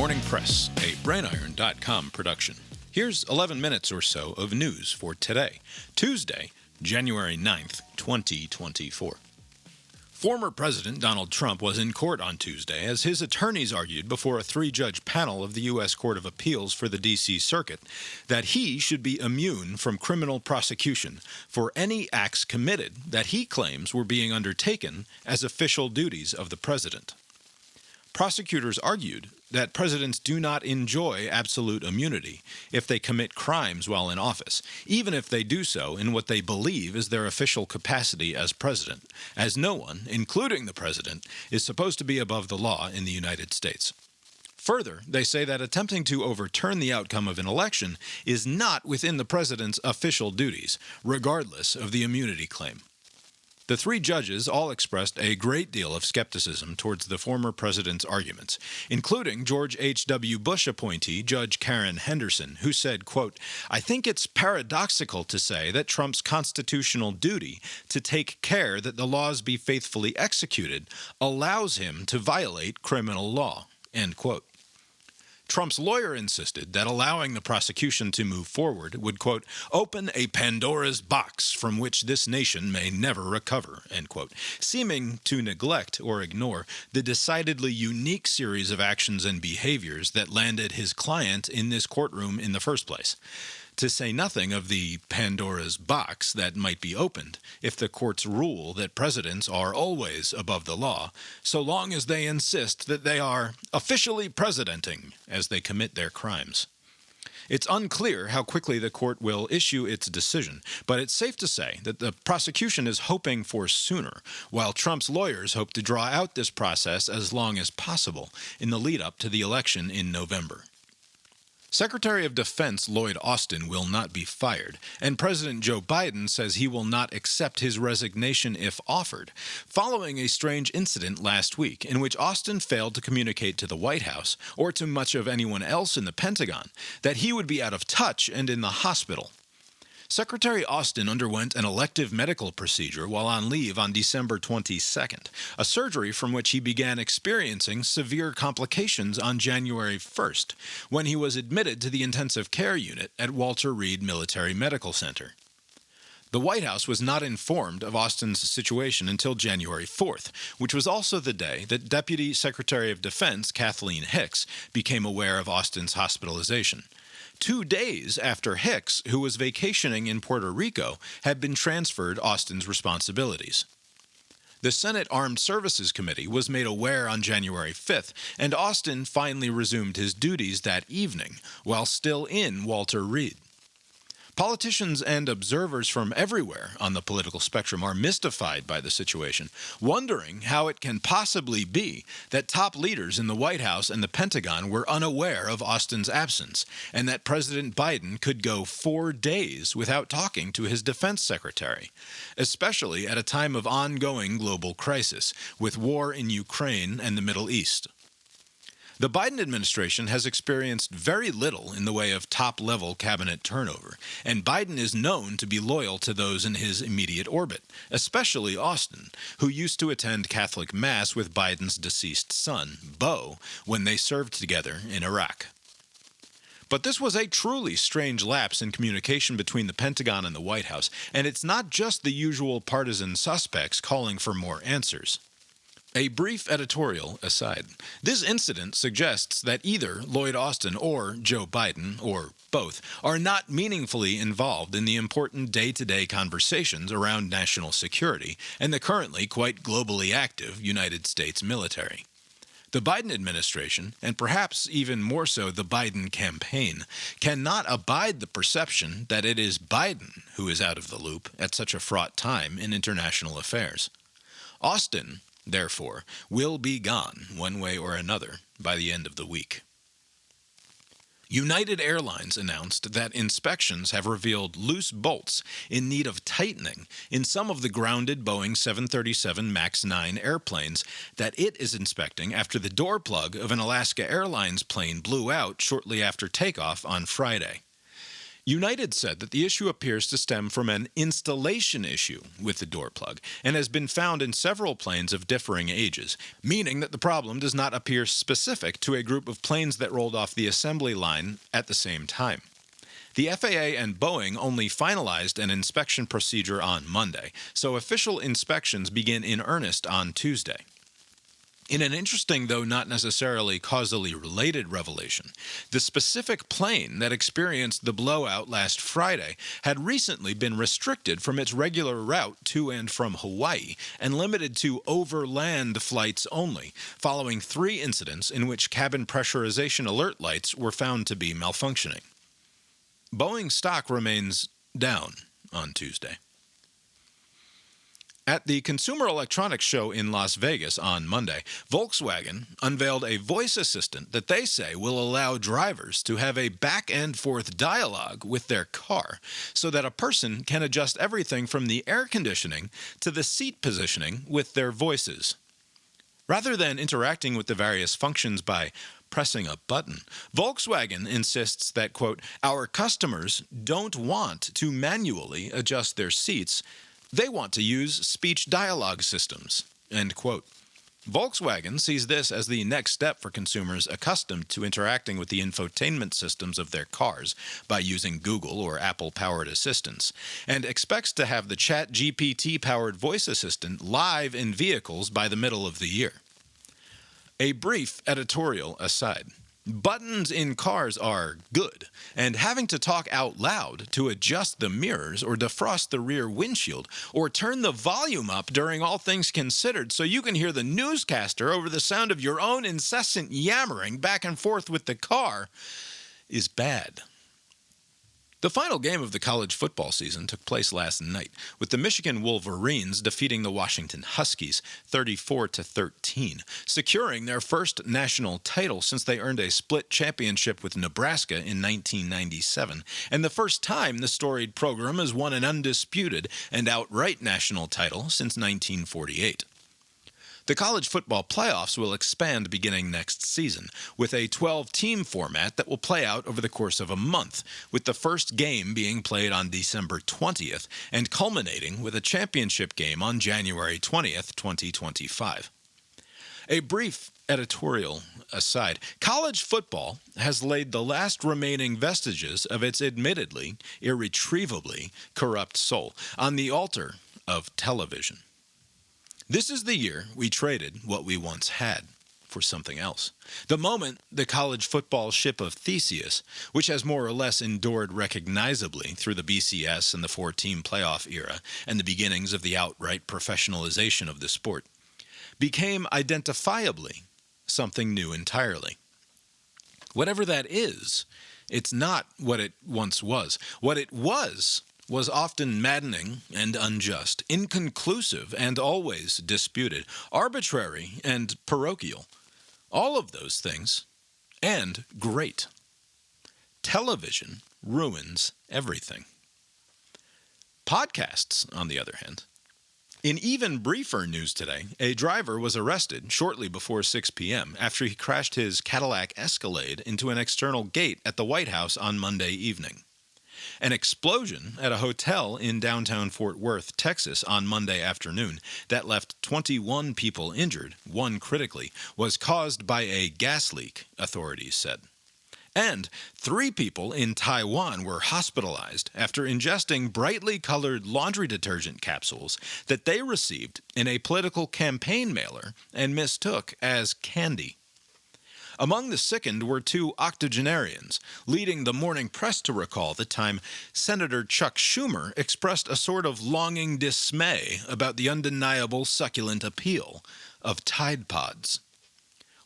Morning Press, a brainiron.com production. Here's 11 minutes or so of news for today, Tuesday, January 9th, 2024. Former President Donald Trump was in court on Tuesday as his attorneys argued before a three-judge panel of the U.S. Court of Appeals for the D.C. Circuit that he should be immune from criminal prosecution for any acts committed that he claims were being undertaken as official duties of the president. Prosecutors argued that presidents do not enjoy absolute immunity if they commit crimes while in office, even if they do so in what they believe is their official capacity as president, as no one, including the president, is supposed to be above the law in the United States. Further, they say that attempting to overturn the outcome of an election is not within the president's official duties, regardless of the immunity claim. The three judges all expressed a great deal of skepticism towards the former president's arguments, including George H.W. Bush appointee Judge Karen Henderson, who said, quote, "I think it's paradoxical to say that Trump's constitutional duty to take care that the laws be faithfully executed allows him to violate criminal law," end quote. Trump's lawyer insisted that allowing the prosecution to move forward would, quote, "open a Pandora's box from which this nation may never recover," end quote, seeming to neglect or ignore the decidedly unique series of actions and behaviors that landed his client in this courtroom in the first place. To say nothing of the Pandora's box that might be opened if the courts rule that presidents are always above the law, so long as they insist that they are officially presidenting as they commit their crimes. It's unclear how quickly the court will issue its decision, but it's safe to say that the prosecution is hoping for sooner, while Trump's lawyers hope to draw out this process as long as possible in the lead-up to the election in November. Secretary of Defense Lloyd Austin will not be fired, and President Joe Biden says he will not accept his resignation if offered, following a strange incident last week in which Austin failed to communicate to the White House, or to much of anyone else in the Pentagon, that he would be out of touch and in the hospital. Secretary Austin underwent an elective medical procedure while on leave on December 22nd, a surgery from which he began experiencing severe complications on January 1st, when he was admitted to the intensive care unit at Walter Reed Military Medical Center. The White House was not informed of Austin's situation until January 4th, which was also the day that Deputy Secretary of Defense Kathleen Hicks became aware of Austin's hospitalization. 2 days after Hicks, who was vacationing in Puerto Rico, had been transferred Austin's responsibilities. The Senate Armed Services Committee was made aware on January 5th, and Austin finally resumed his duties that evening, while still in Walter Reed. Politicians and observers from everywhere on the political spectrum are mystified by the situation, wondering how it can possibly be that top leaders in the White House and the Pentagon were unaware of Austin's absence, and that President Biden could go 4 days without talking to his defense secretary, especially at a time of ongoing global crisis, with war in Ukraine and the Middle East. The Biden administration has experienced very little in the way of top-level cabinet turnover, and Biden is known to be loyal to those in his immediate orbit, especially Austin, who used to attend Catholic Mass with Biden's deceased son, Beau, when they served together in Iraq. But this was a truly strange lapse in communication between the Pentagon and the White House, and it's not just the usual partisan suspects calling for more answers. A brief editorial aside, this incident suggests that either Lloyd Austin or Joe Biden, or both, are not meaningfully involved in the important day-to-day conversations around national security and the currently quite globally active United States military. The Biden administration, and perhaps even more so the Biden campaign, cannot abide the perception that it is Biden who is out of the loop at such a fraught time in international affairs. Austin, therefore, will be gone, one way or another, by the end of the week. United Airlines announced that inspections have revealed loose bolts in need of tightening in some of the grounded Boeing 737 MAX 9 airplanes that it is inspecting after the door plug of an Alaska Airlines plane blew out shortly after takeoff on Friday. United said that the issue appears to stem from an installation issue with the door plug and has been found in several planes of differing ages, meaning that the problem does not appear specific to a group of planes that rolled off the assembly line at the same time. The FAA and Boeing only finalized an inspection procedure on Monday, so official inspections begin in earnest on Tuesday. In an interesting, though not necessarily causally related revelation, the specific plane that experienced the blowout last Friday had recently been restricted from its regular route to and from Hawaii and limited to overland flights only, following 3 incidents in which cabin pressurization alert lights were found to be malfunctioning. Boeing stock remains down on Tuesday. At the Consumer Electronics Show in Las Vegas on Monday, Volkswagen unveiled a voice assistant that they say will allow drivers to have a back-and-forth dialogue with their car so that a person can adjust everything from the air conditioning to the seat positioning with their voices. Rather than interacting with the various functions by pressing a button, Volkswagen insists that, quote, our customers don't want to manually adjust their seats. They want to use speech dialogue systems, end quote. Volkswagen sees this as the next step for consumers accustomed to interacting with the infotainment systems of their cars by using Google or Apple-powered assistants, and expects to have the ChatGPT-powered voice assistant live in vehicles by the middle of the year. A brief editorial aside. Buttons in cars are good, and having to talk out loud to adjust the mirrors or defrost the rear windshield or turn the volume up during All Things Considered so you can hear the newscaster over the sound of your own incessant yammering back and forth with the car is bad. The final game of the college football season took place last night, with the Michigan Wolverines defeating the Washington Huskies 34-13, securing their first national title since they earned a split championship with Nebraska in 1997, and the first time the storied program has won an undisputed and outright national title since 1948. The college football playoffs will expand beginning next season, with a 12-team format that will play out over the course of a month, with the first game being played on December 20th and culminating with a championship game on January 20th, 2025. A brief editorial aside, college football has laid the last remaining vestiges of its admittedly, irretrievably corrupt soul on the altar of television. This is the year we traded what we once had for something else. The moment the college football ship of Theseus, which has more or less endured recognizably through the BCS and the 4-team playoff era and the beginnings of the outright professionalization of the sport, became identifiably something new entirely. Whatever that is, it's not what it once was. What it was often maddening and unjust, inconclusive and always disputed, arbitrary and parochial. All of those things, and great. Television ruins everything. Podcasts, on the other hand. In even briefer news today, a driver was arrested shortly before 6 p.m. after he crashed his Cadillac Escalade into an external gate at the White House on Monday evening. An explosion at a hotel in downtown Fort Worth, Texas on Monday afternoon that left 21 people injured, 1 critically, was caused by a gas leak, authorities said. And 3 people in Taiwan were hospitalized after ingesting brightly colored laundry detergent capsules that they received in a political campaign mailer and mistook as candy. Among the sickened were 2 octogenarians, leading the morning press to recall the time Senator Chuck Schumer expressed a sort of longing dismay about the undeniable succulent appeal of Tide Pods.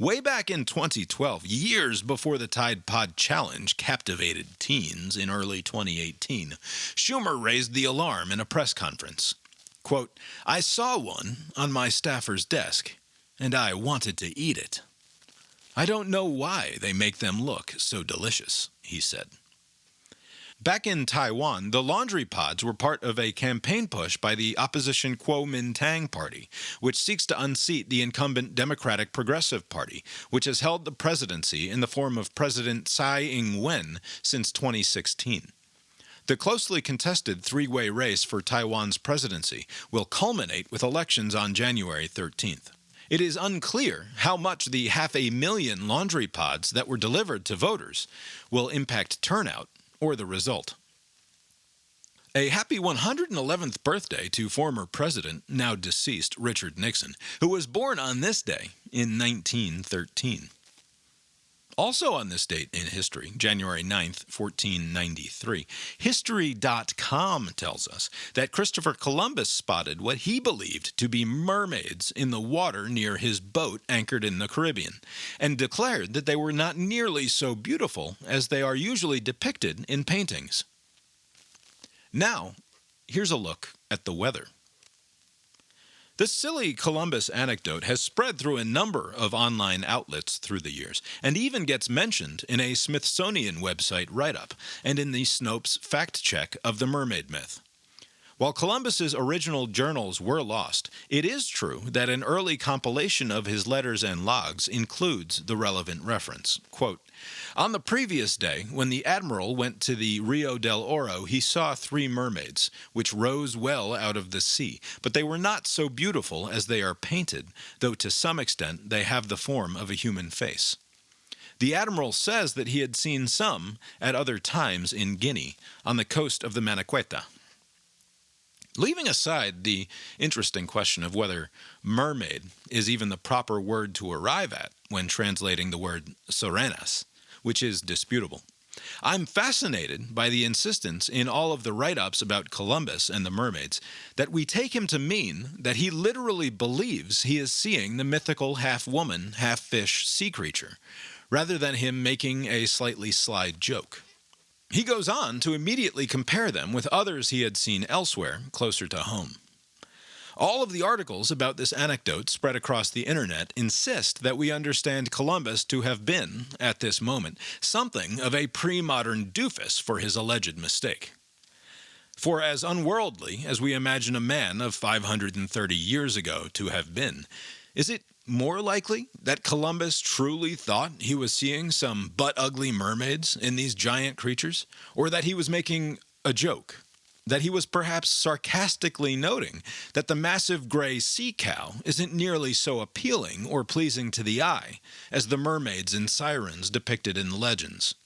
Way back in 2012, years before the Tide Pod Challenge captivated teens in early 2018, Schumer raised the alarm in a press conference. Quote, "I saw one on my staffer's desk, and I wanted to eat it. I don't know why they make them look so delicious," he said. Back in Taiwan, the laundry pods were part of a campaign push by the opposition Kuomintang Party, which seeks to unseat the incumbent Democratic Progressive Party, which has held the presidency in the form of President Tsai Ing-wen since 2016. The closely contested three-way race for Taiwan's presidency will culminate with elections on January 13th. It is unclear how much the 500,000 laundry pods that were delivered to voters will impact turnout or the result. A happy 111th birthday to former president, now deceased, Richard Nixon, who was born on this day in 1913. Also on this date in history, January 9th, 1493, History.com tells us that Christopher Columbus spotted what he believed to be mermaids in the water near his boat anchored in the Caribbean, and declared that they were not nearly so beautiful as they are usually depicted in paintings. Now, here's a look at the weather. This silly Columbus anecdote has spread through a number of online outlets through the years, and even gets mentioned in a Smithsonian website write-up and in the Snopes fact-check of the mermaid myth. While Columbus's original journals were lost, it is true that an early compilation of his letters and logs includes the relevant reference. Quote, "On the previous day, when the admiral went to the Rio del Oro, he saw 3 mermaids, which rose well out of the sea, but they were not so beautiful as they are painted, though to some extent they have the form of a human face. The admiral says that he had seen some at other times in Guinea, on the coast of the Maniqueta." Leaving aside the interesting question of whether mermaid is even the proper word to arrive at when translating the word sirenas, which is disputable, I'm fascinated by the insistence in all of the write-ups about Columbus and the mermaids that we take him to mean that he literally believes he is seeing the mythical half-woman, half-fish sea creature, rather than him making a slightly sly joke. He goes on to immediately compare them with others he had seen elsewhere, closer to home. All of the articles about this anecdote spread across the internet insist that we understand Columbus to have been, at this moment, something of a pre-modern doofus for his alleged mistake. For as unworldly as we imagine a man of 530 years ago to have been, is it more likely that Columbus truly thought he was seeing some butt-ugly mermaids in these giant creatures, or that he was making a joke? That he was perhaps sarcastically noting that the massive gray sea cow isn't nearly so appealing or pleasing to the eye as the mermaids and sirens depicted in legends?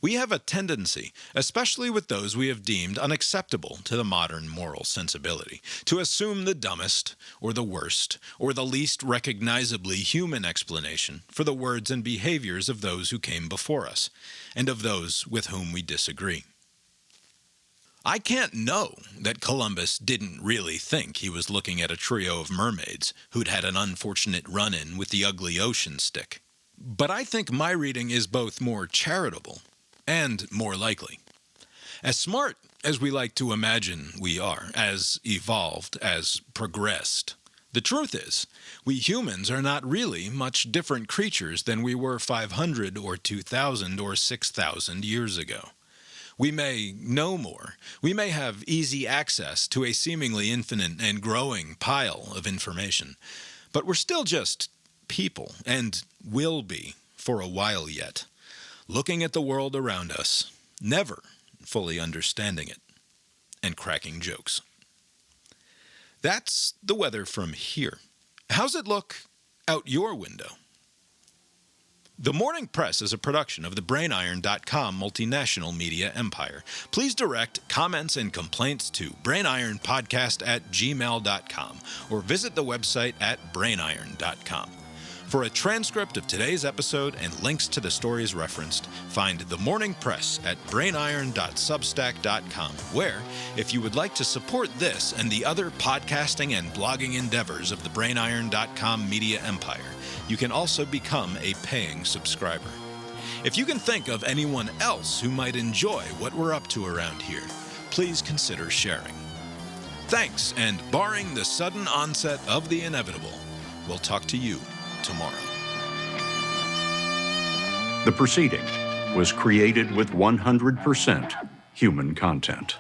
We have a tendency, especially with those we have deemed unacceptable to the modern moral sensibility, to assume the dumbest, or the worst, or the least recognizably human explanation for the words and behaviors of those who came before us, and of those with whom we disagree. I can't know that Columbus didn't really think he was looking at a trio of mermaids who'd had an unfortunate run-in with the ugly ocean stick. But I think my reading is both more charitable and more likely. As smart as we like to imagine we are, as evolved, as progressed, the truth is, we humans are not really much different creatures than we were 500 or 2,000 or 6,000 years ago. We may know more. We may have easy access to a seemingly infinite and growing pile of information. But we're still just people, and will be for a while yet, looking at the world around us, never fully understanding it, and cracking jokes. That's the weather from here. How's it look out your window? The Morning Press is a production of the BrainIron.com multinational media empire. Please direct comments and complaints to brainironpodcast@gmail.com or visit the website at brainiron.com. For a transcript of today's episode and links to the stories referenced, find The Morning Press at brainiron.substack.com, where, if you would like to support this and the other podcasting and blogging endeavors of the BrainIron.com media empire, you can also become a paying subscriber. If you can think of anyone else who might enjoy what we're up to around here, please consider sharing. Thanks, and barring the sudden onset of the inevitable, we'll talk to you tomorrow. The proceeding was created with 100% human content.